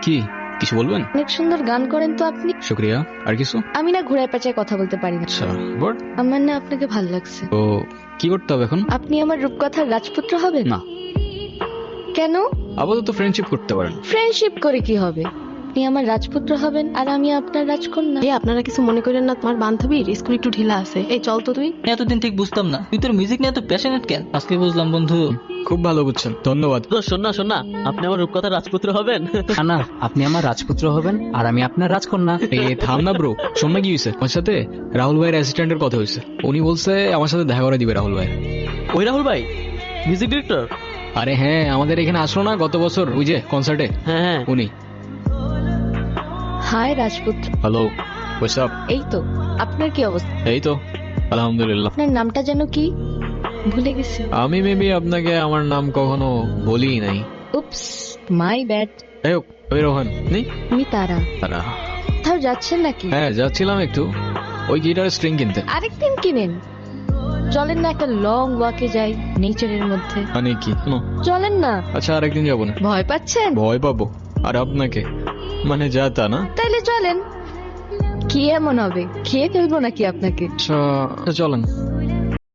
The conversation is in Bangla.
কি কিছু বলবেন? অনেক সুন্দর গান করেন তো আপনি। শুক্রিয়া। আর কিছু? আমি না ঘুরায় পেঁচায় কথা বলতে পারি না। আচ্ছা, বল। আমার না আপনাকে ভাল লাগছে। তো কি করতে হবে এখন? আপনি আমার রূপকথার রাজপুত্র হবেন? না, কেন? আপাতত ফ্রেন্ডশিপ করতে পারেন। ফ্রেন্ডশিপ করে কি হবে? আপনি আমার রাজপুত্র হবেন আর আমি আপনার রাজকন্যা। এই আপনারা কিছু মনে করেন না, তোমার বান্ধবীর স্কুল একটু ঢিলা আছে। এই চল তো তুই। এতদিন ঠিক বুঝতাম না তুই তোর মিউজিক নিয়ে এত প্যাশনেট কেন, আজকে বুঝলাম বন্ধু। খুব ভালো বুঝছেন, ধন্যবাদ। তো শোন না, আপনি আমার রূপকথার রাজপুত্র হবেন। না, আপনি আমার রাজপুত্র হবেন আর আমি আপনার রাজকন্যা। এ থাম না ব্রো, শোন না কি হয়েছে আমার সাথে। রাহুল ভাইয়ের অ্যাসিস্ট্যান্টের কথা হয়েছে, উনি বলছে আমার সাথে দেখা করে দিবে রাহুল ভাই। ওই রাহুল ভাই, মিউজিক ডিরেক্টর? আরে হ্যাঁ, আমাদের এখানে আসলো না গত বছর ওই যে কনসার্টে, হ্যাঁ হ্যাঁ। উনি। হাই রাজপুত্র। Hello, what's up? এই তো, আপনার কি অবস্থা? এই তো আলহামদুলিল্লাহ। আপনার নামটা যেন কি? ভুলে গেছি। আমি মেবি আপনাকে আমার নাম কখনো বলি নাই। উপস, মাই ব্যাড। যাই হোক, ওই রোহন নেই আমি তারা। তারা। কোথাও যাচ্ছেন নাকি? হ্যাঁ যাচ্ছিলাম একটু ওই গিটার স্ট্রিং কিনতে। আরেকদিন কিনেন। চলেন না একটা লং ওয়াকে যাই নেচারের মধ্যে। মানে কি শোনো? চলেন না। আচ্ছা আরেকদিন যাবো না। ভয় পাচ্ছেন? ভয় পাবো আর আপনাকে? মানে যা তা না। তাইলে চলেন। কি এমন হবে, খেয়ে ফেলবো নাকি আপনাকে? আচ্ছা চলেন।